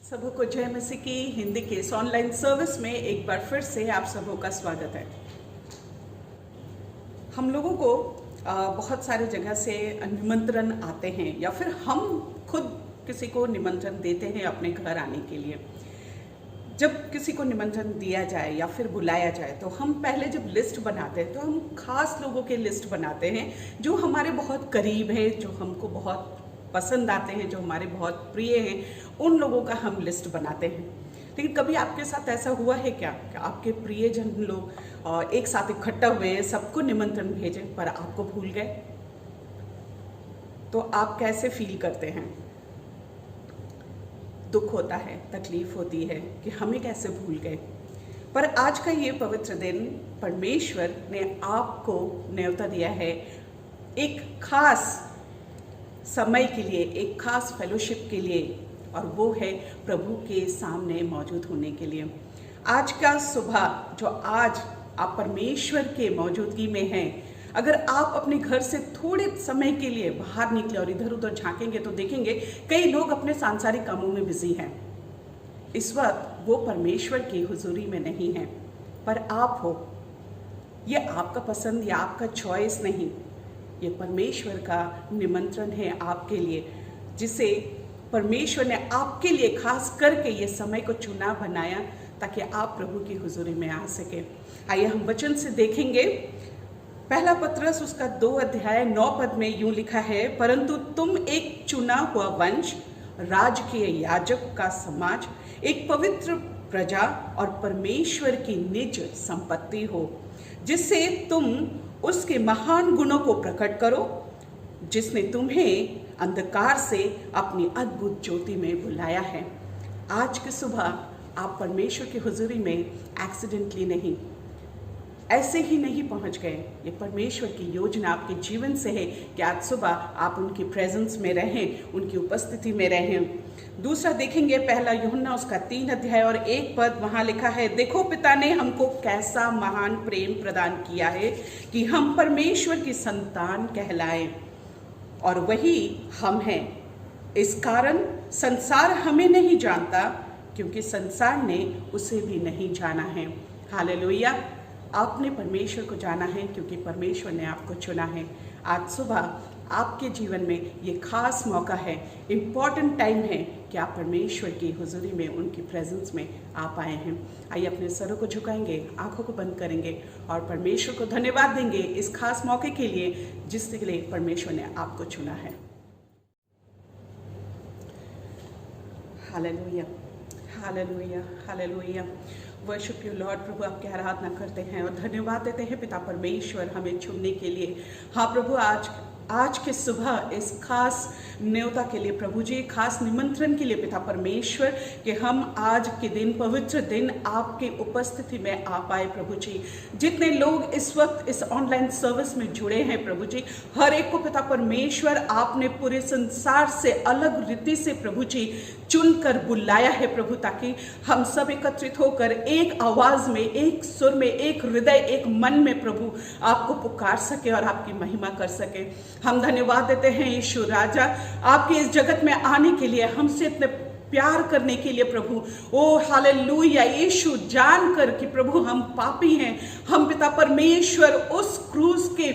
सबों को जय मसीह की हिंदी के इस ऑनलाइन सर्विस में एक बार फिर से आप सबों का स्वागत है। हम लोगों को बहुत सारे जगह से निमंत्रण आते हैं या फिर हम खुद किसी को निमंत्रण देते हैं अपने घर आने के लिए। जब किसी को निमंत्रण दिया जाए या फिर बुलाया जाए तो हम पहले जब लिस्ट बनाते हैं तो हम खास लोगों के लिस्ट बनाते हैं जो हमारे बहुत करीब है, जो हमको बहुत पसंद आते हैं, जो हमारे बहुत प्रिय हैं, उन लोगों का हम लिस्ट बनाते हैं। लेकिन कभी आपके साथ ऐसा हुआ है क्या कि आपके प्रियजन लोग एक साथ इकट्ठा हुए, सबको निमंत्रण भेजे पर आपको भूल गए? तो आप कैसे फील करते हैं? दुख होता है, तकलीफ होती है कि हमें कैसे भूल गए। पर आज का ये पवित्र दिन परमेश्वर ने आपको न्योता दिया है एक खास समय के लिए, एक खास फेलोशिप के लिए, और वो है प्रभु के सामने मौजूद होने के लिए। आज का सुबह जो आज आप परमेश्वर के मौजूदगी में हैं, अगर आप अपने घर से थोड़े समय के लिए बाहर निकले और इधर उधर झांकेंगे तो देखेंगे कई लोग अपने सांसारिक कामों में बिजी हैं। इस वक्त वो परमेश्वर की हुजूरी में नहीं है, पर आप हो। ये आपका पसंद या आपका चॉइस नहीं, ये परमेश्वर का निमंत्रण है आपके लिए, जिसे परमेश्वर ने आपके लिए खास करके ये समय को चुना बनाया ताकि आप प्रभु की हुजूरी में आ सके। आइए हम वचन से देखेंगे। पहला पत्रस उसका 2 अध्याय 9 पद में यूं लिखा है, परंतु तुम एक चुना हुआ वंश, राजकीय याजक का समाज, एक पवित्र प्रजा और परमेश्वर की निज संपत्ति हो, जिससे तुम उसके महान गुणों को प्रकट करो, जिसने तुम्हें अंधकार से अपनी अद्भुत ज्योति में बुलाया है। आज की सुबह आप परमेश्वर की हुजूरी में एक्सीडेंटली नहीं, ऐसे ही नहीं पहुंच गए। ये परमेश्वर की योजना आपके जीवन से है कि आज सुबह आप उनकी प्रेजेंस में रहें, उनकी उपस्थिति में रहें। दूसरा देखेंगे, पहला यूहन्ना उसका 3 अध्याय और 1 पद, वहां लिखा है, देखो पिता ने हमको कैसा महान प्रेम प्रदान किया है कि हम परमेश्वर की संतान कहलाएं, और वही हम हैं। इस कारण संसार हमें नहीं जानता, क्योंकि संसार ने उसे भी नहीं जाना है। हालेलुया। आपने परमेश्वर को जाना है क्योंकि परमेश्वर ने आपको चुना है। आज सुबह आपके जीवन में ये खास मौका है, इम्पॉर्टेंट टाइम है कि आप परमेश्वर की हुजूरी में, उनकी प्रेजेंस में आप आए हैं। आइए अपने सरों को झुकाएंगे, आंखों को बंद करेंगे और परमेश्वर को धन्यवाद देंगे इस खास मौके के लिए जिसके लिए परमेश्वर ने आपको चुना है। Hallelujah, hallelujah, hallelujah. Worship you lord. प्रभु आपकी आराधना करते हैं और धन्यवाद देते हैं पिता परमेश्वर हमें चुनने के लिए। हाँ प्रभु, आज के सुबह इस खास न्योता के लिए प्रभु जी, खास निमंत्रण के लिए पिता परमेश्वर कि हम आज के दिन, पवित्र दिन, आपके उपस्थिति में आ पाए प्रभु जी। जितने लोग इस वक्त इस ऑनलाइन सर्विस में जुड़े हैं प्रभु जी, हर एक को पिता परमेश्वर आपने पूरे संसार से अलग रीति से प्रभु जी चुनकर बुलाया है प्रभु, ताकि हम सब एकत्रित होकर एक आवाज में, एक सुर में, एक हृदय, एक मन में प्रभु आपको पुकार सके और आपकी महिमा कर सके। हम धन्यवाद देते हैं यीशु राजा, आपके इस जगत में आने के लिए, हमसे इतने प्यार करने के लिए प्रभु। ओ हालेलुया यीशु, जानकर कि प्रभु हम पापी हैं, हम पिता परमेश्वर उस क्रूस के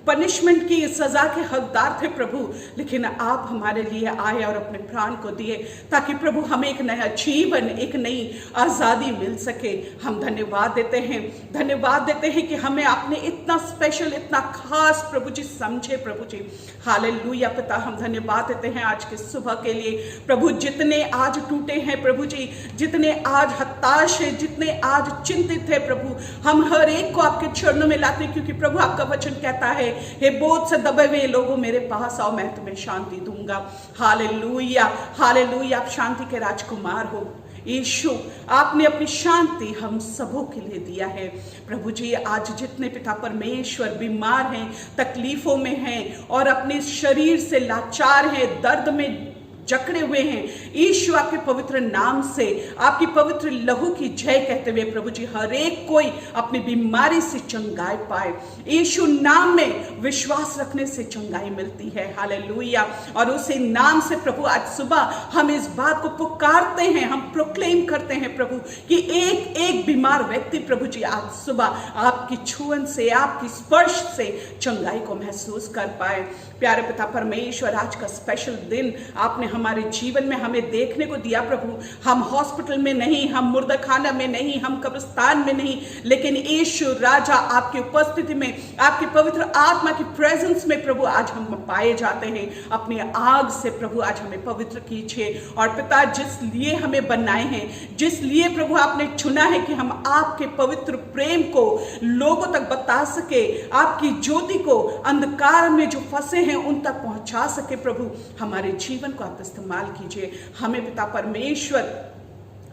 पनिशमेंट की, सजा के हकदार थे प्रभु, लेकिन आप हमारे लिए आए और अपने प्राण को दिए ताकि प्रभु हमें एक नया जीवन, एक नई आज़ादी मिल सके। हम धन्यवाद देते हैं, धन्यवाद देते हैं कि हमें आपने इतना स्पेशल, इतना खास प्रभु जी समझे प्रभु जी। हालेलुया पिता, हम धन्यवाद देते हैं आज की सुबह के लिए प्रभु। जितने आज टूटे हैं प्रभु जी, जितने आज हताश है, जितने आज चिंतित है प्रभु, हम हर एक को आपके चरणों में लाते हैं, क्योंकि प्रभु आपका वचन कहता है, हे बोझ से दबे हुए लोगों मेरे पास आओ, मैं तुम्हें शांति दूंगा। Hallelujah, hallelujah. आप शांति के राजकुमार हो यीशु, आपने अपनी शांति हम सबों के लिए दिया है प्रभु जी। आज जितने पिता परमेश्वर बीमार हैं, तकलीफों में हैं और अपने शरीर से लाचार हैं, दर्द में जकड़े हुए हैं, यीशु आपके पवित्र नाम से, आपकी पवित्र लहू की जय कहते हुए प्रभु जी हर एक कोई अपनी बीमारी से चंगाई पाए। यीशु नाम में विश्वास रखने से चंगाई मिलती है। हालेलुया। और उसी नाम से प्रभु आज सुबह हम इस बात को पुकारते हैं, हम प्रोक्लेम करते हैं प्रभु कि एक एक बीमार व्यक्ति प्रभु जी आज सुबह आपकी छुअन से, आपकी स्पर्श से चंगाई को महसूस कर पाए। प्यारे पिता परमेश्वर, आज का स्पेशल दिन आपने हमारे जीवन में हमें देखने को दिया प्रभु। हम हॉस्पिटल में नहीं, हम मुर्दाखाना में नहीं, हम कब्रिस्तान में नहीं, लेकिन यीशु राजा आपकी उपस्थिति में, आपकी पवित्र आत्मा की प्रेजेंस में प्रभु आज हम पाए जाते हैं। अपनी आग से प्रभु आज हमें पवित्र कीजिए। और पिता, जिस लिए हमें बनाए हैं, जिस लिए प्रभु आपने चुना है कि हम आपके पवित्र प्रेम को लोगों तक बता सके, आपकी ज्योति को अंधकार में जो फंसे हैं उन तक पहुंचा सके प्रभु, हमारे जीवन को आप इस्तेमाल कीजिए। हमें पिता परमेश्वर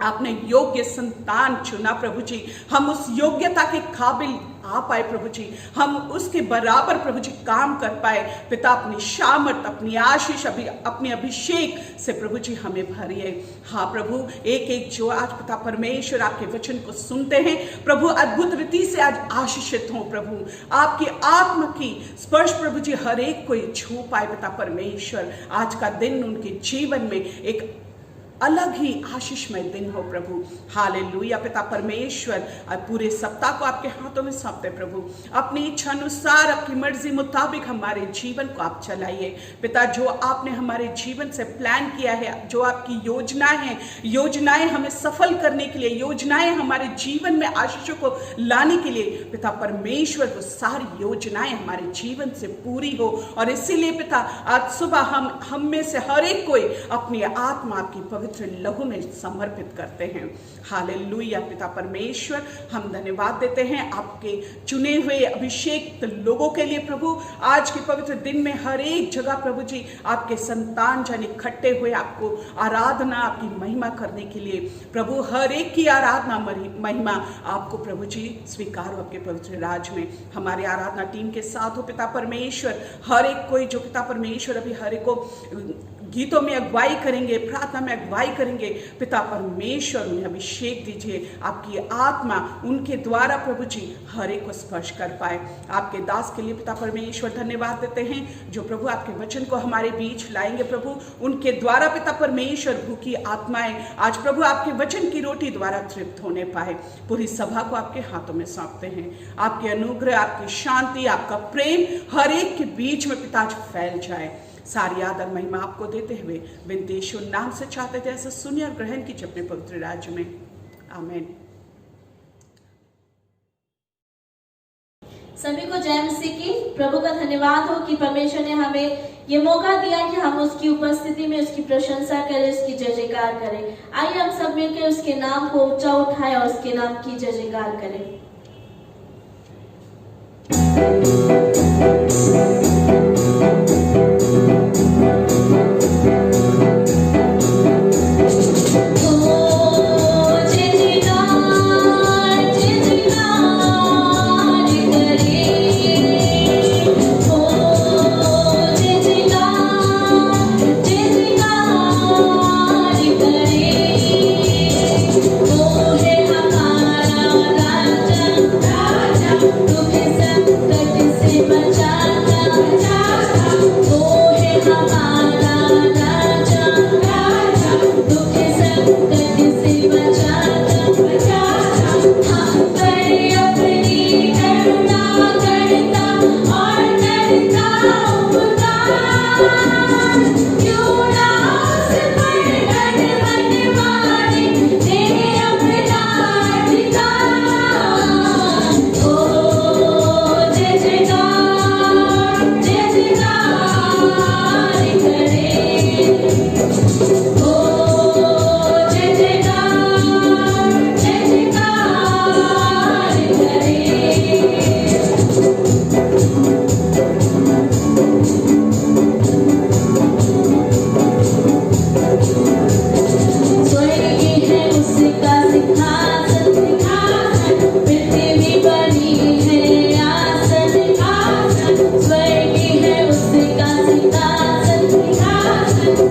आपने योग्य संतान चुना प्रभु जी, हम उस योग्यता के काबिल आ पाए प्रभु जी, हम उसके बराबर प्रभु जी काम कर पाए। पिता, अपनी शामत, अपनी आशीष, अपने अभिषेक से प्रभु जी हमें भरिए। हाँ प्रभु, एक एक जो आज पिता परमेश्वर आपके वचन को सुनते हैं प्रभु, अद्भुत रीति से आज आशीषित हो प्रभु। आपकी आत्मा की स्पर्श प्रभु जी हर एक को छू पाए पिता परमेश्वर। आज का दिन उनके जीवन में एक अलग ही आशीषमय दिन हो प्रभु। हालेलुया। पिता परमेश्वर, पूरे सप्ताह को आपके हाथों में सौंपते प्रभु, अपनी इच्छा अनुसार, आपकी मर्जी मुताबिक हमारे जीवन को आप चलाइए। पिता, जो आपने हमारे जीवन से प्लान किया है, जो आपकी योजनाएं हैं, योजनाएं हमें सफल करने के लिए, योजनाएं हमारे जीवन में आशीषों को लाने के लिए, पिता परमेश्वर वो सारी योजनाएं हमारे जीवन से पूरी हो। और इसीलिए पिता, आज सुबह हम में से हर एक कोई अपनी आत्मा आपकी पवित्र लहू में समर्पित करते हैं। हालेलुया। पिता परमेश्वर, हम धन्यवाद देते हैं आपके चुने हुए अभिषेक लोगों के लिए प्रभु। आज के पवित्र दिन में हर एक जगह प्रभु जी आपके संतान जन इकट्ठे हुए आपको आराधना, आपकी महिमा करने के लिए प्रभु, हर एक की आराधना महिमा आपको प्रभु जी स्वीकार हो आपके पवित्र राज में। हमारे आराधना टीम के साथ हो पिता परमेश्वर, हर एक कोई जो पिता परमेश्वर अभी हर एक को गीतों में अगुवाई करेंगे, प्रार्थना में अगुवाई करेंगे, पिता परमेश्वर उन्हें अभिषेक दीजिए। आपकी आत्मा उनके द्वारा प्रभु जी हर एक को स्पर्श कर पाए। आपके दास के लिए पिता परमेश्वर धन्यवाद देते हैं, जो प्रभु आपके वचन को हमारे बीच लाएंगे प्रभु। उनके द्वारा पिता परमेश्वर भूखी आत्माएं आज प्रभु आपके वचन की रोटी द्वारा तृप्त होने पाए। पूरी सभा को आपके हाथों में सौंपते हैं। आपके अनुग्रह, आपकी शांति, आपका प्रेम हर एक के बीच में पिता आज फैल जाए। सारी आदर महिमा आपको देते हुए विनती यीशु नाम से चाहते थे, ऐसा सुनिए और ग्रहण कीजिए अपने पवित्र राज्य में। आमीन। सभी को जय मसीह की। प्रभु का धन्यवाद हो कि परमेश्वर ने हमें ये मौका दिया कि हम उसकी उपस्थिति में उसकी प्रशंसा करें, उसकी जय जयकार करें। आइए हम सब मिलकर उसके नाम को ऊंचा उठाएं और उसके नाम की जय जयकार करें।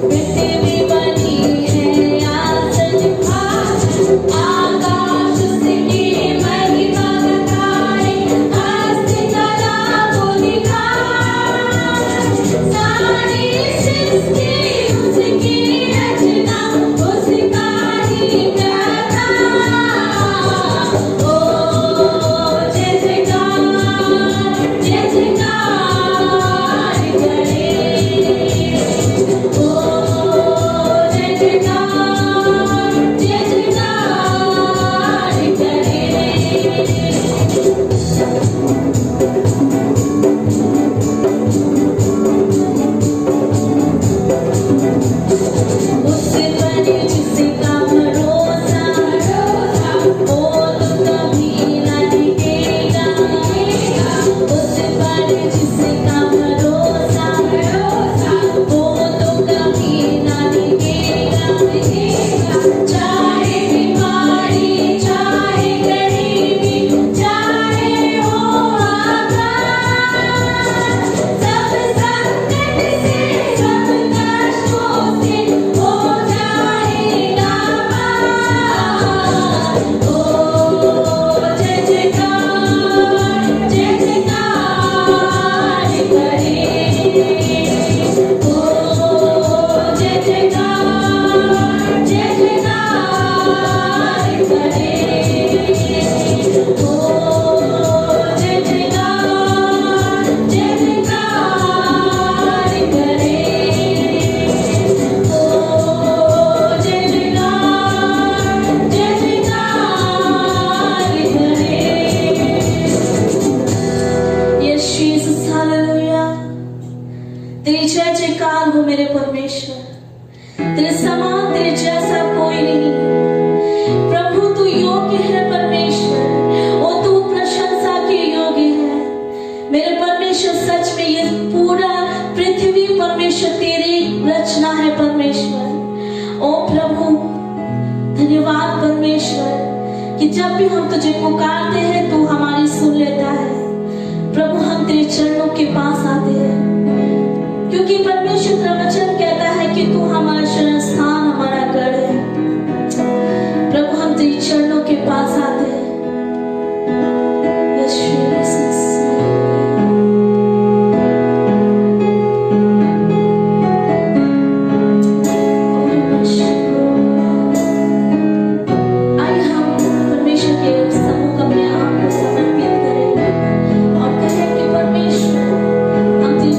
With तेरी जय जयकार हो मेरे परमेश्वर। तेरे समान तेरे जैसा कोई नहीं। प्रभु तू योग्य है परमेश्वर, और तू प्रशंसा के योग्य है मेरे परमेश्वर। सच में ये पूरा पृथ्वी परमेश्वर तेरी रचना है परमेश्वर। ओ प्रभु धन्यवाद परमेश्वर कि जब भी हम तुझे पुकारते हैं तू हमारी सुन लेता है। प्रभु हम तेरे चरणों के पास आते हैं क्योंकि परमेश्वर तेरा वचन कहता है कि तू हमारा शरण स्थान, हमारा गढ़ है। प्रभु हम तेरे चरणों के पास आते हैं। यीशु हम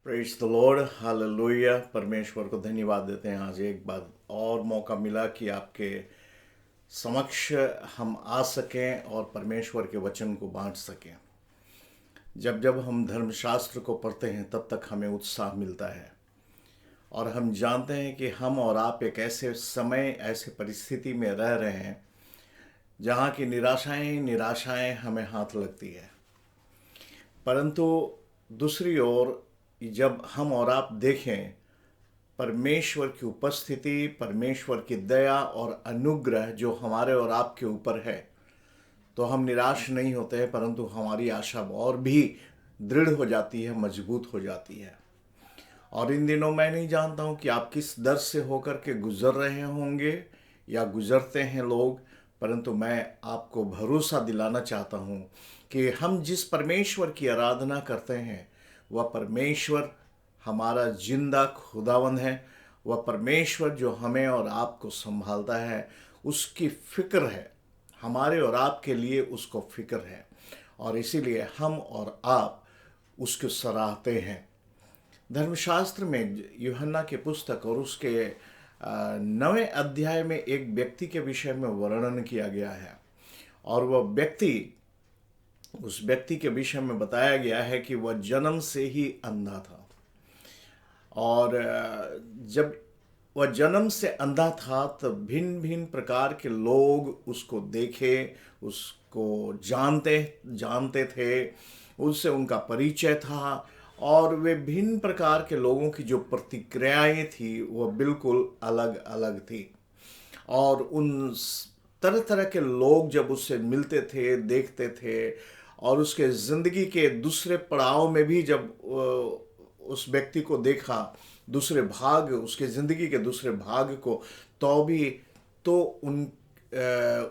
प्रेज द लॉर्ड, हालेलुया। परमेश्वर को धन्यवाद देते हैं। आज एक बार और मौका मिला कि आपके समक्ष हम आ सकें और परमेश्वर के वचन को बांट सकें। जब जब हम धर्मशास्त्र को पढ़ते हैं तब तक हमें उत्साह मिलता है और हम जानते हैं कि हम और आप एक ऐसे समय, ऐसे परिस्थिति में रह रहे हैं जहाँ की निराशाएं हमें हाथ लगती है। परंतु दूसरी ओर जब हम और आप देखें परमेश्वर की उपस्थिति, परमेश्वर की दया और अनुग्रह जो हमारे और आपके ऊपर है, तो हम निराश नहीं होते हैं, परंतु हमारी आशा और भी दृढ़ हो जाती है, मजबूत हो जाती है। और इन दिनों मैं नहीं जानता हूं कि आप किस दर से होकर के गुजर रहे होंगे या गुजरते हैं लोग, परंतु मैं आपको भरोसा दिलाना चाहता हूं कि हम जिस परमेश्वर की आराधना करते हैं वह परमेश्वर हमारा जिंदा खुदावंद है। वह परमेश्वर जो हमें और आपको संभालता है, उसकी फिक्र है, हमारे और आपके लिए उसको फिक्र है, और इसीलिए हम और आप उसको सराहते हैं। धर्मशास्त्र में यूहन्ना की पुस्तक और उसके 9वें अध्याय में एक व्यक्ति के विषय में वर्णन किया गया है, और वह व्यक्ति, उस व्यक्ति के विषय में बताया गया है कि वह जन्म से ही अंधा था। और जब वह जन्म से अंधा था तब भिन्न भिन्न प्रकार के लोग उसको देखे, उसको जानते थे, उससे उनका परिचय था, और वे भिन्न प्रकार के लोगों की जो प्रतिक्रियाएं थी वह बिल्कुल अलग अलग थी। और उन तरह तरह के लोग जब उससे मिलते थे, देखते थे, और उसके ज़िंदगी के दूसरे पड़ाव में भी जब उस व्यक्ति को देखा, दूसरे भाग, उसके ज़िंदगी के दूसरे भाग को, तो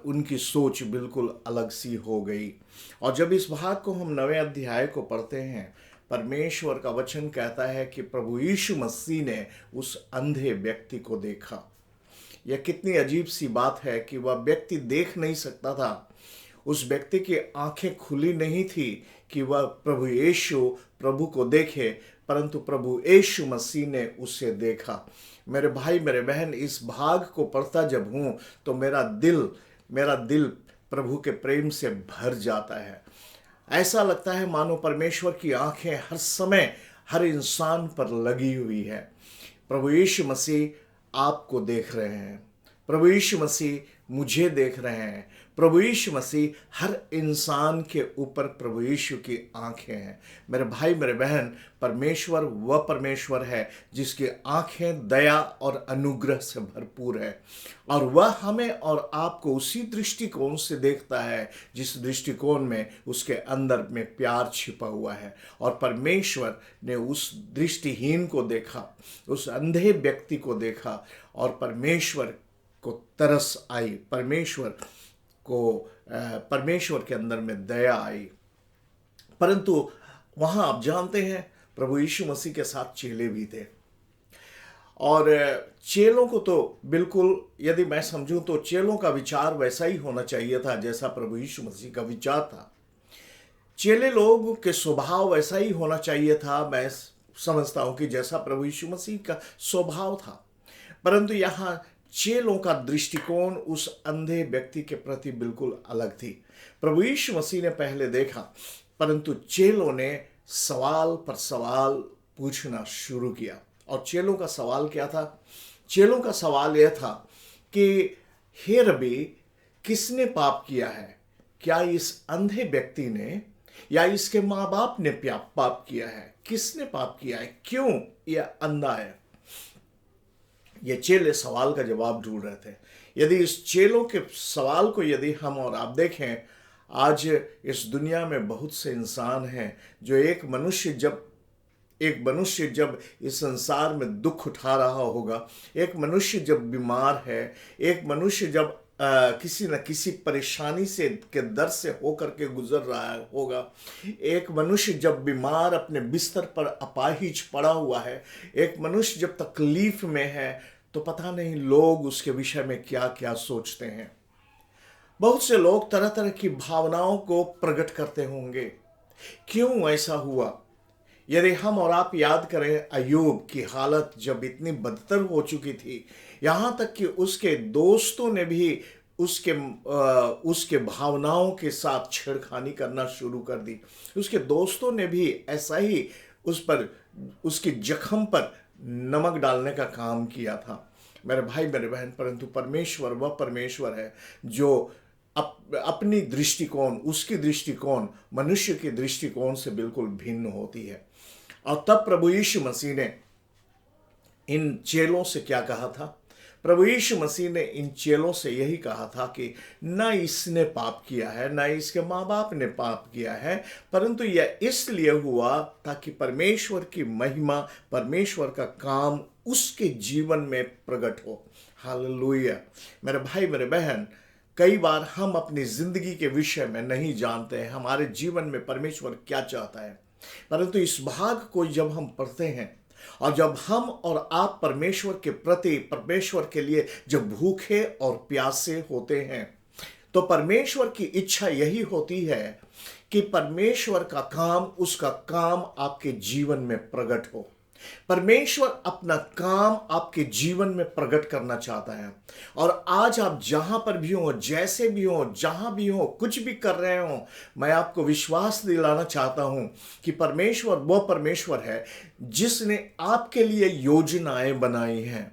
उनकी सोच बिल्कुल अलग सी हो गई। और जब इस भाग को हम 9वें अध्याय को पढ़ते हैं, परमेश्वर का वचन कहता है कि प्रभु यीशु मसीह ने उस अंधे व्यक्ति को देखा। यह कितनी अजीब सी बात है कि वह व्यक्ति देख नहीं सकता था, उस व्यक्ति की आंखें खुली नहीं थी कि वह प्रभु यीशु प्रभु को देखे, परंतु प्रभु यीशु मसीह ने उसे देखा। मेरे भाई, मेरे बहन, इस भाग को पढ़ता जब हूँ तो मेरा दिल प्रभु के प्रेम से भर जाता है। ऐसा लगता है मानो परमेश्वर की आंखें हर समय हर इंसान पर लगी हुई है। प्रभु यीशु मसीह आपको देख रहे हैं, प्रभु यीशु मसीह मुझे देख रहे हैं, प्रभु यीशु मसीह हर इंसान के ऊपर प्रभु यीशु की आंखें हैं। मेरे भाई, मेरे बहन, परमेश्वर वह परमेश्वर है जिसकी आंखें दया और अनुग्रह से भरपूर है, और वह हमें और आपको उसी दृष्टिकोण से देखता है जिस दृष्टिकोण में उसके अंदर में प्यार छिपा हुआ है। और परमेश्वर ने उस दृष्टिहीन को देखा, उस अंधे व्यक्ति को देखा, और परमेश्वर को तरस आई, परमेश्वर के अंदर में दया आई। परंतु वहां आप जानते हैं प्रभु यीशु मसीह के साथ चेले भी थे, और चेलों को तो बिल्कुल, यदि मैं समझूं तो चेलों का विचार वैसा ही होना चाहिए था जैसा प्रभु यीशु मसीह का विचार था। चेले लोग के स्वभाव वैसा ही होना चाहिए था, मैं समझता हूं कि जैसा प्रभु यीशु मसीह का स्वभाव था। परंतु यहाँ चेलों का दृष्टिकोण उस अंधे व्यक्ति के प्रति बिल्कुल अलग थी। प्रभु यीशु मसीह ने पहले देखा, परंतु चेलों ने सवाल पर सवाल पूछना शुरू किया। और चेलों का सवाल क्या था? चेलों का सवाल यह था कि हे रबी, किसने पाप किया है? क्या इस अंधे व्यक्ति ने या इसके माँ बाप ने पाप किया है? किसने पाप किया है? क्यों यह अंधा है? ये चेले सवाल का जवाब ढूंढ रहे थे। यदि इस चेलों के सवाल को यदि हम और आप देखें, आज इस दुनिया में बहुत से इंसान हैं जो एक मनुष्य जब इस संसार में दुख उठा रहा होगा, एक मनुष्य जब बीमार है, एक मनुष्य जब किसी न किसी परेशानी से के दर से होकर के गुजर रहा होगा, एक मनुष्य जब बीमार अपने बिस्तर पर अपाहिज पड़ा हुआ है, एक मनुष्य जब तकलीफ में है, तो पता नहीं लोग उसके विषय में क्या क्या सोचते हैं। बहुत से लोग तरह तरह की भावनाओं को प्रकट करते होंगे। क्यों ऐसा हुआ? यदि हम और आप याद करें, अय्यूब की हालत जब इतनी बदतर हो चुकी थी, यहाँ तक कि उसके दोस्तों ने भी उसके भावनाओं के साथ छेड़खानी करना शुरू कर दी। उसके दोस्तों ने भी ऐसा ही उसके जख्म पर नमक डालने का काम किया था। मेरे भाई मेरे बहन, परंतु परमेश्वर वह परमेश्वर है जो अपनी दृष्टिकोण, उसकी दृष्टिकोण मनुष्य के दृष्टिकोण से बिल्कुल भिन्न होती है। और तब प्रभु यीशु मसीह ने इन चेलों से क्या कहा था? प्रभु यीशु मसीह ने इन चेलों से यही कहा था कि न इसने पाप किया है, न इसके माँ बाप ने पाप किया है, परंतु यह इसलिए हुआ ताकि परमेश्वर की महिमा, परमेश्वर का काम उसके जीवन में प्रकट हो। हालेलुया। मेरे भाई मेरे बहन, कई बार हम अपनी जिंदगी के विषय में नहीं जानते हैं हमारे जीवन में परमेश्वर क्या चाहता है, परंतु इस भाग को जब हम पढ़ते हैं और जब हम और आप परमेश्वर के प्रति, परमेश्वर के लिए जब भूखे और प्यासे होते हैं, तो परमेश्वर की इच्छा यही होती है कि परमेश्वर का काम, उसका काम आपके जीवन में प्रकट हो। परमेश्वर अपना काम आपके जीवन में प्रकट करना चाहता है। और आज आप जहां पर भी हो, जैसे भी हो, जहां भी हो, कुछ भी कर रहे हो, मैं आपको विश्वास दिलाना चाहता हूं कि परमेश्वर वह परमेश्वर है जिसने आपके लिए योजनाएं बनाई हैं।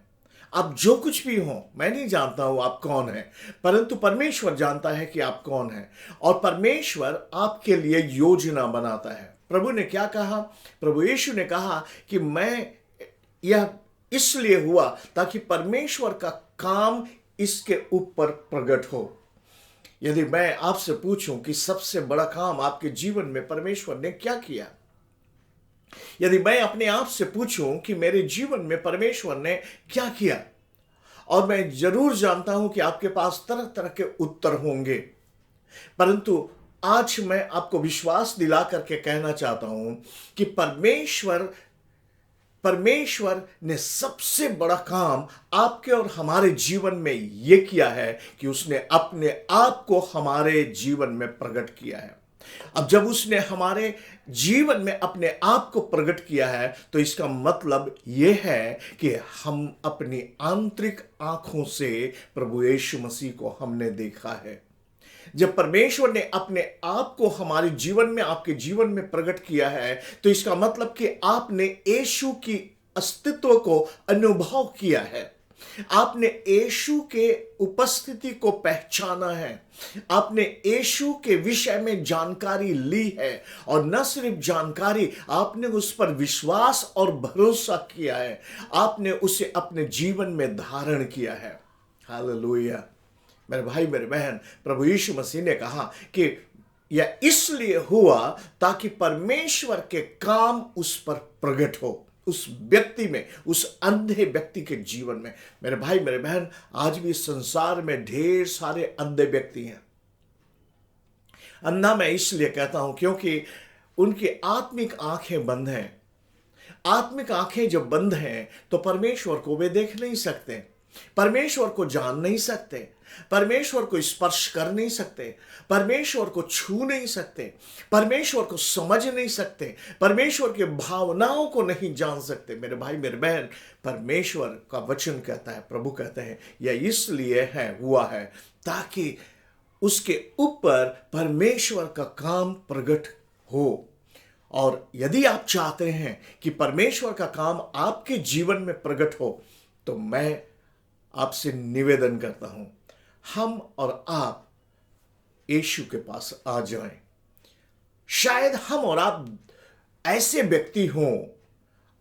आप जो कुछ भी हो, मैं नहीं जानता हूं आप कौन है, परंतु परमेश्वर जानता है कि आप कौन है, और परमेश्वर आपके लिए योजना बनाता है। प्रभु ने क्या कहा? प्रभु यीशु ने कहा कि मैं यह इसलिए हुआ ताकि परमेश्वर का काम इसके ऊपर प्रकट हो। यदि मैं आपसे पूछूं कि सबसे बड़ा काम आपके जीवन में परमेश्वर ने क्या किया, यदि मैं अपने आप से पूछूं कि मेरे जीवन में परमेश्वर ने क्या किया, और मैं जरूर जानता हूं कि आपके पास तरह तरह के उत्तर होंगे, परंतु आज मैं आपको विश्वास दिला करके कहना चाहता हूं कि परमेश्वर ने सबसे बड़ा काम आपके और हमारे जीवन में यह किया है कि उसने अपने आप को हमारे जीवन में प्रकट किया है। अब जब उसने हमारे जीवन में अपने आप को प्रकट किया है, तो इसका मतलब यह है कि हम अपनी आंतरिक आंखों से प्रभु यीशु मसीह को हमने देखा है। जब परमेश्वर ने अपने आप को हमारे जीवन में, आपके जीवन में प्रकट किया है, तो इसका मतलब कि आपने यीशु की अस्तित्व को अनुभव किया है, आपने यीशु के उपस्थिति को पहचाना है, आपने यीशु के विषय में जानकारी ली है, और न सिर्फ जानकारी, आपने उस पर विश्वास और भरोसा किया है, आपने उसे अपने जीवन में धारण किया है। हालेलुया। मेरे भाई मेरे बहन, प्रभु यीशु मसीह ने कहा कि यह इसलिए हुआ ताकि परमेश्वर के काम उस पर प्रकट हो, उस व्यक्ति में, उस अंधे व्यक्ति के जीवन में। मेरे भाई मेरे बहन, आज भी संसार में ढेर सारे अंधे व्यक्ति हैं। अंधा मैं इसलिए कहता हूं क्योंकि उनकी आत्मिक आंखें बंद हैं। आत्मिक आंखें जब बंद हैं तो परमेश्वर को वे देख नहीं सकते, परमेश्वर को जान नहीं सकते, परमेश्वर को स्पर्श कर नहीं सकते, परमेश्वर को छू नहीं सकते, परमेश्वर को समझ नहीं सकते, परमेश्वर के भावनाओं को नहीं जान सकते। मेरे भाई मेरे बहन, परमेश्वर का वचन कहता है, प्रभु कहते हैं, यह इसलिए हुआ है ताकि उसके ऊपर परमेश्वर का काम प्रकट हो। और यदि आप चाहते हैं कि परमेश्वर का काम आपके जीवन में प्रकट हो, तो मैं आपसे निवेदन करता हूं, हम और आप यीशु के पास आ जाएं। शायद हम और आप ऐसे व्यक्ति हों,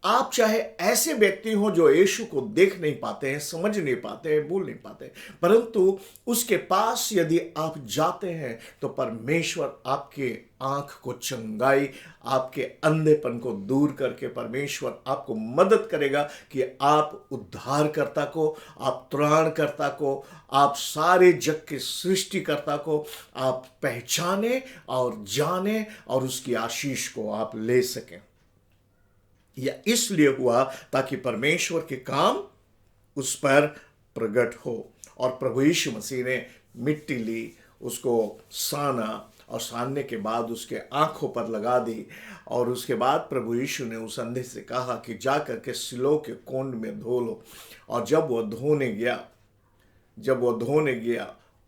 आप चाहे ऐसे व्यक्ति हो जो यीशु को देख नहीं पाते हैं, समझ नहीं पाते हैं, बोल नहीं पाते, परंतु उसके पास यदि आप जाते हैं तो परमेश्वर आपके आंख को चंगाई, आपके अंधेपन को दूर करके परमेश्वर आपको मदद करेगा कि आप उद्धारकर्ता को, आप त्राणकर्ता को, आप सारे जग के सृष्टिकर्ता को आप पहचाने और जाने और उसकी आशीष को आप ले सकें। यह इसलिए हुआ ताकि परमेश्वर के काम उस पर प्रकट हो। और प्रभु यीशु मसीह ने मिट्टी ली, उसको साना और सानने के बाद उसके आंखों पर लगा दी। और उसके बाद प्रभु यीशु ने उस अंधे से कहा कि जा करके सिलोह के कुंड में धो लो। और जब वो धोने गया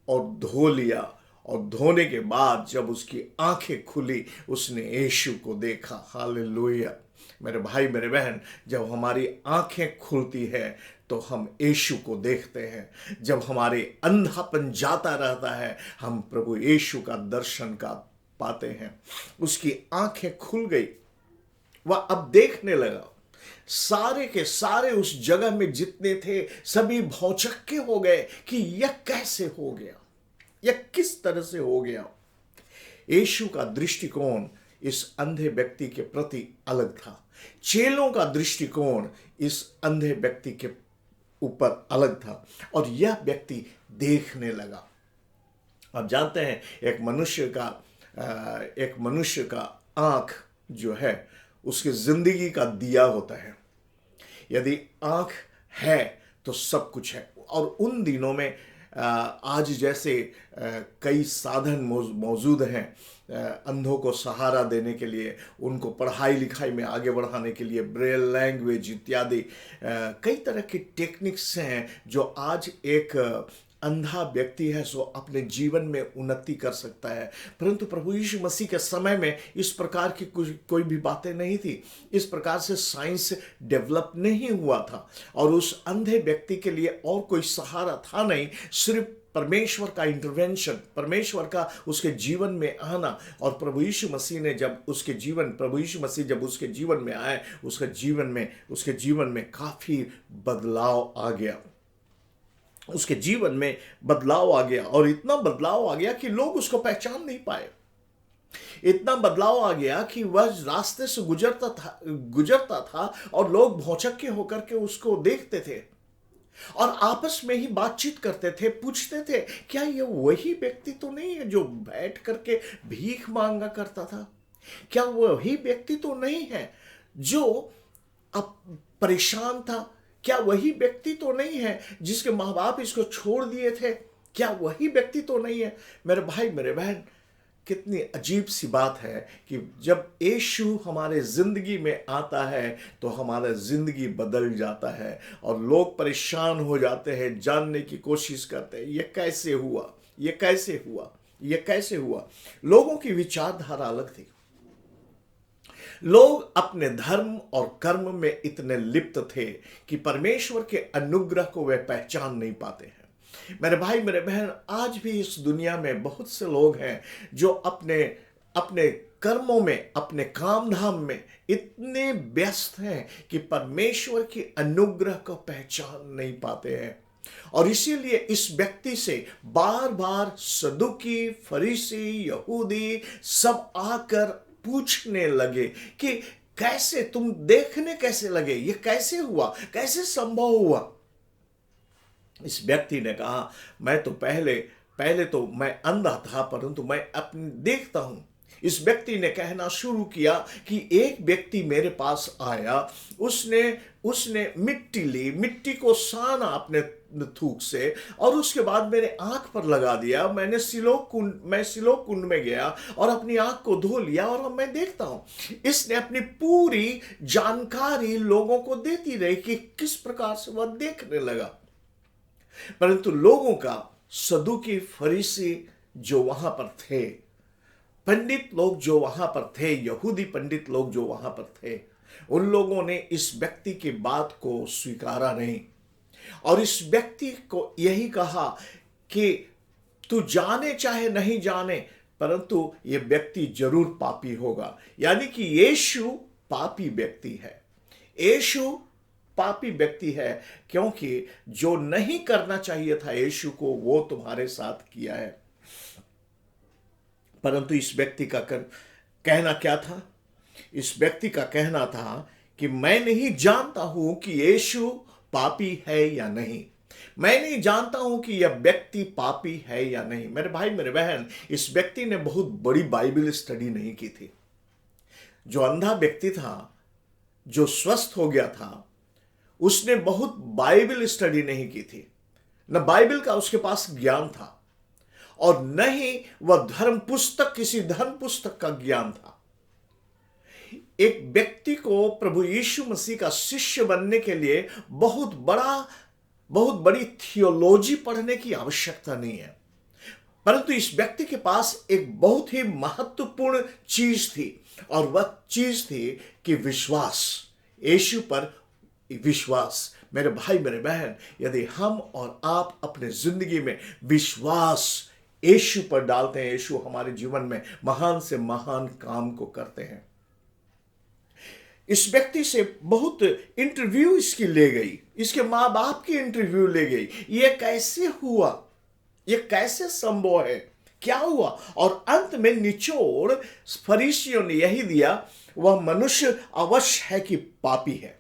और धो लिया, और धोने के बाद जब उसकी आंखें खुली, उसने यीशु को देखा। हालेलुया। मेरे भाई मेरे बहन, जब हमारी आंखें खुलती है तो हम यीशु को देखते हैं। जब हमारे अंधापन जाता रहता है, हम प्रभु यीशु का दर्शन का पाते हैं। उसकी आंखें खुल गई, वह अब देखने लगा। सारे के सारे उस जगह में जितने थे सभी भौचक्के हो गए कि यह कैसे हो गया, यह किस तरह से हो गया। यीशु का दृष्टिकोण इस अंधे व्यक्ति के प्रति अलग था। चेलों का दृष्टिकोण इस अंधे व्यक्ति के ऊपर अलग था, और यह व्यक्ति देखने लगा। आप जानते हैं एक मनुष्य का आंख जो है उसकी जिंदगी का दिया होता है। यदि आंख है तो सब कुछ है। और उन दिनों में आज जैसे कई साधन मौजूद हैं अंधों को सहारा देने के लिए, उनको पढ़ाई लिखाई में आगे बढ़ाने के लिए, ब्रेल लैंग्वेज इत्यादि कई तरह की टेक्निक्स हैं जो आज एक अंधा व्यक्ति है सो अपने जीवन में उन्नति कर सकता है। परंतु प्रभु यीशु मसीह के समय में इस प्रकार की कोई भी बातें नहीं थी। इस प्रकार से साइंस डेवलप नहीं हुआ था, और उस अंधे व्यक्ति के लिए और कोई सहारा था नहीं, सिर्फ परमेश्वर का इंटरवेंशन, परमेश्वर का उसके जीवन में आना। और प्रभु यीशु मसीह जब उसके जीवन में आए, उसके जीवन में काफी बदलाव आ गया। उसके जीवन में बदलाव आ गया, और इतना बदलाव आ गया कि लोग उसको पहचान नहीं पाए। इतना बदलाव आ गया कि वह रास्ते से गुजरता था और लोग भौचक्के होकर के उसको देखते थे और आपस में ही बातचीत करते थे, पूछते थे क्या ये वही व्यक्ति तो नहीं है जो बैठ करके भीख मांगा करता था? क्या वही व्यक्ति तो नहीं है जो अब परेशान था? क्या वही व्यक्ति तो नहीं है जिसके माँ बाप इसको छोड़ दिए थे? क्या वही व्यक्ति तो नहीं है? मेरे भाई मेरे बहन, कितनी अजीब सी बात है कि जब यीशु हमारे जिंदगी में आता है तो हमारा जिंदगी बदल जाता है, और लोग परेशान हो जाते हैं, जानने की कोशिश करते हैं ये कैसे हुआ, ये कैसे हुआ, ये कैसे हुआ। लोगों की विचारधारा अलग थी। लोग अपने धर्म और कर्म में इतने लिप्त थे कि परमेश्वर के अनुग्रह को वे पहचान नहीं पाते हैं। मेरे भाई मेरे बहन, आज भी इस दुनिया में बहुत से लोग हैं जो अपने कर्मों में, अपने काम धाम में इतने व्यस्त हैं कि परमेश्वर की अनुग्रह को पहचान नहीं पाते हैं। और इसीलिए इस व्यक्ति से बार बार सदुकी, फरीसी, यहूदी सब आकर पूछने लगे कि कैसे तुम देखने कैसे लगे, ये कैसे हुआ, कैसे संभव हुआ? इस व्यक्ति ने कहा मैं तो पहले तो मैं अंधा था, परंतु मैं अपने देखता हूं। इस व्यक्ति ने कहना शुरू किया कि एक व्यक्ति मेरे पास आया, उसने मिट्टी ली, मिट्टी को साना अपने थूक से, और उसके बाद मेरे आंख पर लगा दिया। मैं सिलोह कुंड में गया और अपनी आंख को धो लिया, और अब मैं देखता हूं। इसने अपनी पूरी जानकारी लोगों को देती रही कि किस प्रकार से वह देखने लगा। परंतु लोगों का, सदुकी, फरीसी जो वहां पर थे, पंडित लोग जो वहां पर थे, यहूदी पंडित लोग जो वहां पर थे, उन लोगों ने इस व्यक्ति की बात को स्वीकारा नहीं, और इस व्यक्ति को यही कहा कि तू जाने चाहे नहीं जाने, परंतु यह व्यक्ति जरूर पापी होगा। यानी कि यीशु पापी व्यक्ति है। यीशु पापी व्यक्ति है, क्योंकि जो नहीं करना चाहिए था यीशु को, वो तुम्हारे साथ किया है। परंतु इस व्यक्ति का कहना क्या था? इस व्यक्ति का कहना था कि मैं नहीं जानता हूं कि यीशु पापी है या नहीं, मैं नहीं जानता हूं कि यह व्यक्ति पापी है या नहीं। मेरे भाई मेरे बहन, इस व्यक्ति ने बहुत बड़ी बाइबल स्टडी नहीं की थी। जो अंधा व्यक्ति था, जो स्वस्थ हो गया था, उसने बहुत बाइबल स्टडी नहीं की थी, न बाइबल का उसके पास ज्ञान था। और न ही वह धर्म पुस्तक, किसी धर्म पुस्तक का ज्ञान था। एक व्यक्ति को प्रभु यीशु मसीह का शिष्य बनने के लिए बहुत बड़ी थियोलॉजी पढ़ने की आवश्यकता नहीं है, परंतु इस व्यक्ति के पास एक बहुत ही महत्वपूर्ण चीज थी, और वह चीज थी कि विश्वास, यीशु पर विश्वास। मेरे भाई मेरे बहन, यदि हम और आप अपने जिंदगी में विश्वास यीशु पर डालते हैं, यीशु हमारे जीवन में महान से महान काम को करते हैं। इस व्यक्ति से बहुत इंटरव्यू इसकी ले गई, इसके माँ बाप की इंटरव्यू ले गई। यह कैसे हुआ, यह कैसे संभव है, क्या हुआ? और अंत में निचोड़ फरीसियों ने यही दिया, वह मनुष्य अवश्य है कि पापी है।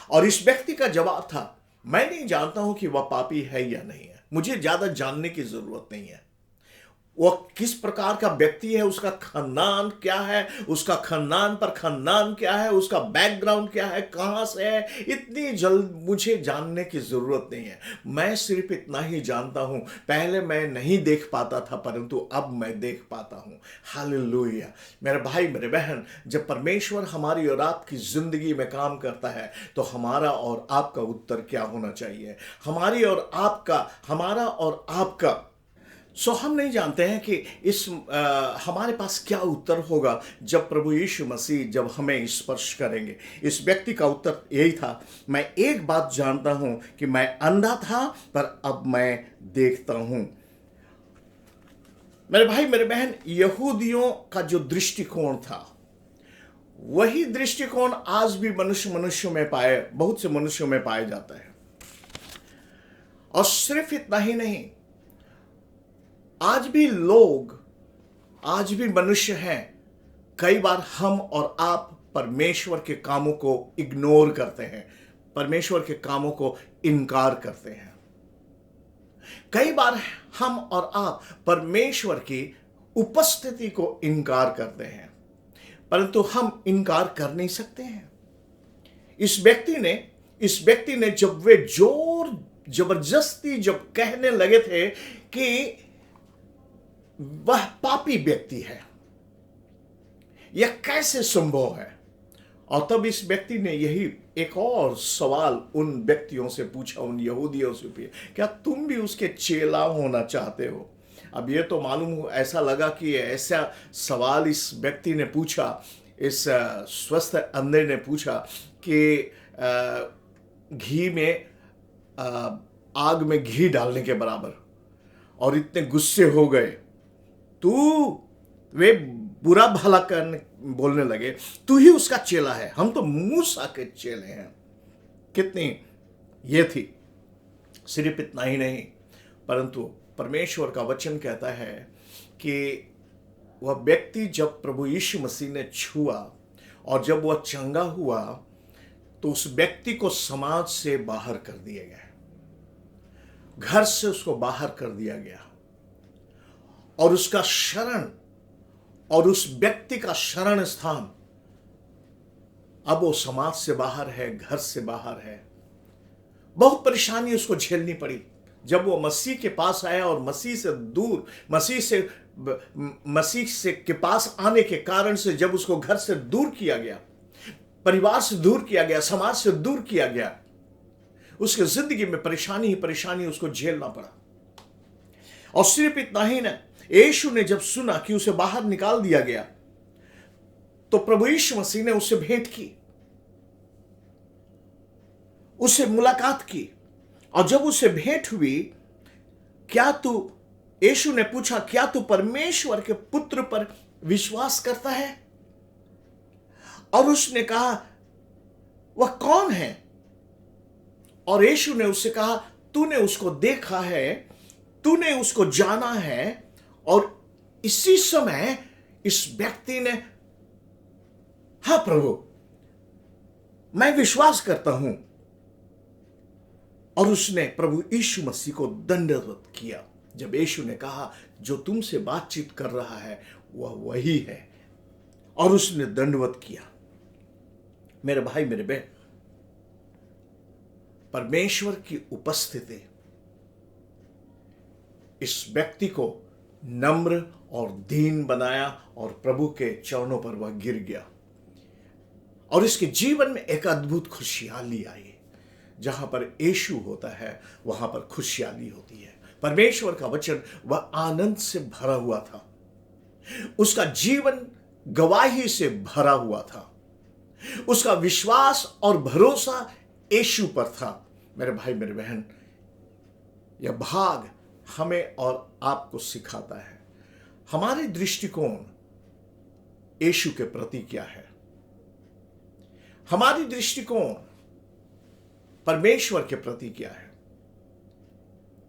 और इस व्यक्ति का जवाब था, मैं नहीं जानता हूं कि वह पापी है या नहीं है, मुझे ज्यादा जानने की जरूरत नहीं है। वह किस प्रकार का व्यक्ति है, उसका खानदान क्या है, उसका खानदान पर खानदान क्या है, उसका बैकग्राउंड क्या है, कहां से है, इतनी जल्द मुझे जानने की जरूरत नहीं है। मैं सिर्फ इतना ही जानता हूं, पहले मैं नहीं देख पाता था, परंतु अब मैं देख पाता हूं। हालेलुया। मेरे भाई मेरे बहन, जब परमेश्वर हमारी और आपकी जिंदगी में काम करता है तो हमारा और आपका उत्तर क्या होना चाहिए? हमारा और आपका हम नहीं जानते हैं कि हमारे पास क्या उत्तर होगा जब प्रभु यीशु मसीह जब हमें स्पर्श करेंगे। इस व्यक्ति का उत्तर यही था, मैं एक बात जानता हूं कि मैं अंधा था पर अब मैं देखता हूं। मेरे भाई मेरे बहन, यहूदियों का जो दृष्टिकोण था वही दृष्टिकोण आज भी बहुत से मनुष्यों में पाया जाता है। और सिर्फ इतना ही नहीं, आज भी मनुष्य हैं, कई बार हम और आप परमेश्वर के कामों को इग्नोर करते हैं, परमेश्वर के कामों को इनकार करते हैं। कई बार हम और आप परमेश्वर की उपस्थिति को इनकार करते हैं, परंतु हम इनकार कर नहीं सकते हैं। इस व्यक्ति ने जब वे जबरदस्ती जब कहने लगे थे कि वह पापी व्यक्ति है, यह कैसे संभव है, और तब इस व्यक्ति ने यही एक और सवाल उन व्यक्तियों से पूछा, उन यहूदियों से पूछा, क्या तुम भी उसके चेला होना चाहते हो? अब ये तो ऐसा लगा कि ऐसा सवाल इस व्यक्ति ने पूछा, इस स्वस्थ अंधे ने पूछा कि घी में आग में घी डालने के बराबर, और इतने गुस्से हो गए। वे बुरा भला बोलने लगे, तू ही उसका चेला है, हम तो मूसा के चेले हैं। कितनी ये थी। सिर्फ इतना ही नहीं, परंतु परमेश्वर का वचन कहता है कि वह व्यक्ति जब प्रभु यीशु मसीह ने छुआ और जब वह चंगा हुआ तो उस व्यक्ति को समाज से बाहर कर दिया गया, घर से उसको बाहर कर दिया गया, और उसका शरण और उस व्यक्ति का शरण स्थान अब वो समाज से बाहर है, घर से बाहर है। बहुत परेशानी उसको झेलनी पड़ी जब वो मसीह के पास आया, और मसीह से के पास आने के कारण से जब उसको घर से दूर किया गया, परिवार से दूर किया गया, समाज से दूर किया गया, उसके जिंदगी में परेशानी ही परेशानी उसको झेलना पड़ा। और सिर्फ इतना ही ना, यीशु ने जब सुना कि उसे बाहर निकाल दिया गया तो प्रभु यीशु मसीह ने उससे भेंट की, उससे मुलाकात की, और जब उससे भेंट हुई, यीशु ने पूछा, क्या तू परमेश्वर के पुत्र पर विश्वास करता है? और उसने कहा, वह कौन है? और यीशु ने उससे कहा, तूने उसको देखा है, तूने उसको जाना है। और इसी समय इस व्यक्ति ने, हाँ प्रभु, मैं विश्वास करता हूं, और उसने प्रभु यीशु मसीह को दंडवत किया। जब यीशु ने कहा, जो तुमसे बातचीत कर रहा है वह वही है, और उसने दंडवत किया। मेरे भाई मेरे बहन, परमेश्वर की उपस्थिति इस व्यक्ति को नम्र और दीन बनाया और प्रभु के चरणों पर वह गिर गया और इसके जीवन में एक अद्भुत खुशहाली आई। जहां पर यीशु होता है वहां पर खुशहाली होती है। परमेश्वर का वचन वह आनंद से भरा हुआ था, उसका जीवन गवाही से भरा हुआ था, उसका विश्वास और भरोसा यीशु पर था। मेरे भाई मेरे बहन, यह भाग हमें और आपको सिखाता है हमारे दृष्टिकोण यीशु के प्रति क्या है। हमारी दृष्टिकोण परमेश्वर के प्रति क्या है।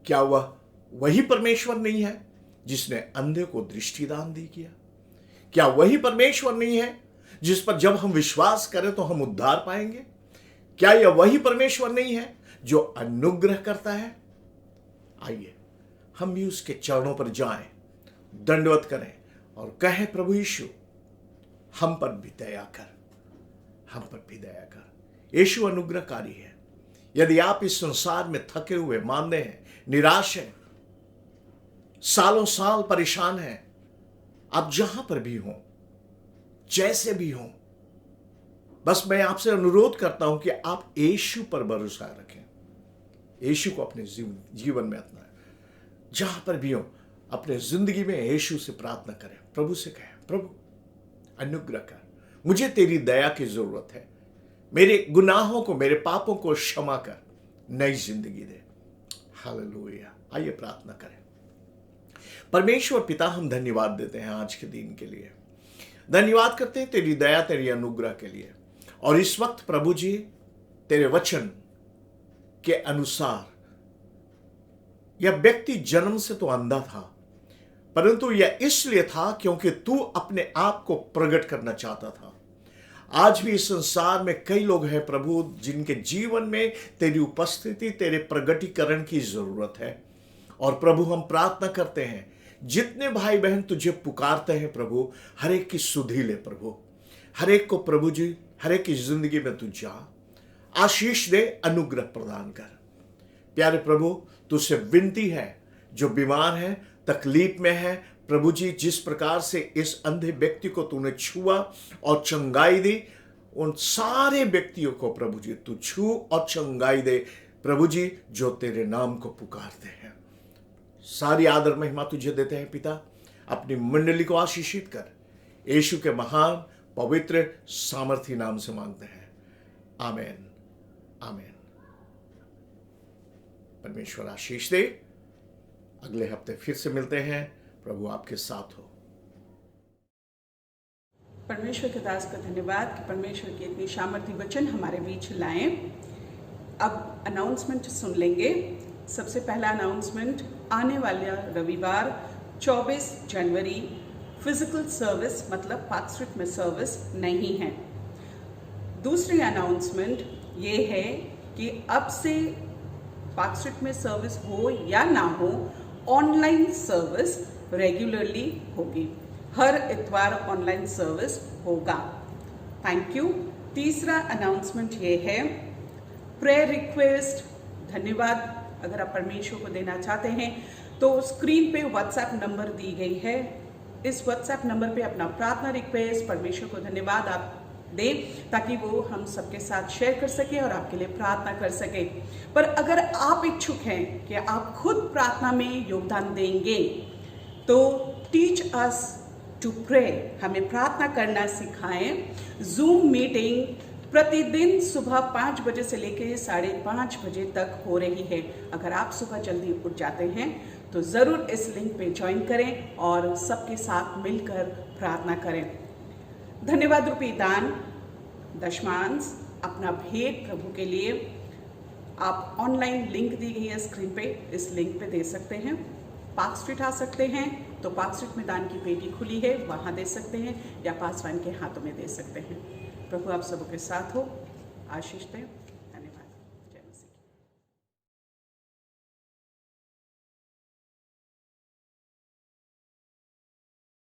क्या वह वही परमेश्वर नहीं है जिसने अंधे को दृष्टिदान दी किया? क्या वही परमेश्वर नहीं है जिस पर जब हम विश्वास करें तो हम उद्धार पाएंगे? क्या यह वही परमेश्वर नहीं है जो अनुग्रह करता है? आइए हम भी उसके चरणों पर जाएं, दंडवत करें और कहें, प्रभु यीशु हम पर भी दया कर, हम पर भी दया कर। यीशु अनुग्रहकारी है। यदि आप इस संसार में थके हुए, मांदे हैं, निराश हैं, सालों साल परेशान हैं, आप जहां पर भी हों, जैसे भी हों, बस मैं आपसे अनुरोध करता हूं कि आप यीशु पर भरोसा रखें, यीशु को अपने जीवन में अपनाएं। जहां पर भी हो अपने जिंदगी में यीशु से प्रार्थना करें, प्रभु से कहें, प्रभु अनुग्रह कर, मुझे तेरी दया की जरूरत है, मेरे गुनाहों को, मेरे पापों को क्षमा कर, नई जिंदगी दे। हालेलुया। आइए प्रार्थना करें। परमेश्वर पिता, हम धन्यवाद देते हैं आज के दिन के लिए, धन्यवाद करते हैं तेरी दया, तेरी अनुग्रह के लिए। और इस वक्त प्रभु जी तेरे वचन के अनुसार यह व्यक्ति जन्म से तो अंधा था, परंतु यह इसलिए था क्योंकि तू अपने आप को प्रकट करना चाहता था। आज भी इस संसार में कई लोग हैं प्रभु जिनके जीवन में तेरी उपस्थिति, तेरे प्रगटीकरण की जरूरत है। और प्रभु हम प्रार्थना करते हैं, जितने भाई बहन तुझे पुकारते हैं प्रभु, हर एक की सुधि ले प्रभु, हर एक को प्रभु जी, हर एक की जिंदगी में तू जा, आशीष दे, अनुग्रह प्रदान कर। प्यारे प्रभु, तुझसे विनती है, जो बीमार है, तकलीफ में है प्रभु जी, जिस प्रकार से इस अंधे व्यक्ति को तूने छुआ और चंगाई दी, उन सारे व्यक्तियों को प्रभु जी तू छू और चंगाई दे प्रभु जी, जो तेरे नाम को पुकारते हैं। सारी आदर महिमा तुझे देते हैं पिता, अपनी मंडली को आशीषित कर, यीशु के महान पवित्र सामर्थी नाम से मांगते हैं, आमीन आमीन। परमेश्वर आशीष दे। अगले हफ्ते फिर से मिलते हैं। प्रभु आपके साथ हो। परमेश्वर के दास का धन्यवाद कि परमेश्वर के इतनी सामर्थी वचन हमारे बीच लाएं। अब अनाउंसमेंट सुन लेंगे। सबसे पहला अनाउंसमेंट, आने वाला रविवार 24 जनवरी फिजिकल सर्विस मतलब पार्क स्ट्रीट में सर्विस नहीं है। दूसरी अनाउंसमेंट ये है कि अब से पार्क स्ट्रीट में सर्विस हो या ना हो, ऑनलाइन सर्विस रेगुलरली होगी। हर इतवार ऑनलाइन सर्विस होगा। Thank you. तीसरा अनाउंसमेंट ये है, प्रेयर रिक्वेस्ट, धन्यवाद। अगर आप परमेश्वर को देना चाहते हैं तो स्क्रीन पे व्हाट्सएप नंबर दी गई है। इस व्हाट्सएप नंबर पे अपना प्रार्थना रिक्वेस्ट, परमेश्वर को धन्यवाद आप दें, ताकि वो हम सबके साथ शेयर कर सके और आपके लिए प्रार्थना कर सके। पर अगर आप इच्छुक हैं कि आप खुद प्रार्थना में योगदान देंगे तो टीच अस टू प्रे, हमें प्रार्थना करना सिखाएं। जूम मीटिंग प्रतिदिन सुबह 5 बजे से लेकर 5:30 बजे तक हो रही है। अगर आप सुबह जल्दी उठ जाते हैं तो ज़रूर इस लिंक पे ज्वाइन करें और सबके साथ मिलकर प्रार्थना करें। धन्यवाद रूपी दान, दशमांश, अपना भेंट प्रभु के लिए आप ऑनलाइन लिंक दी गई है स्क्रीन पे, इस लिंक पे दे सकते हैं। पार्क स्ट्रीट आ सकते हैं तो पार्क स्ट्रीट में दान की पेटी खुली है, वहाँ दे सकते हैं, या पासवान के हाथों में दे सकते हैं। प्रभु आप सबों के साथ हो, आशीष दें।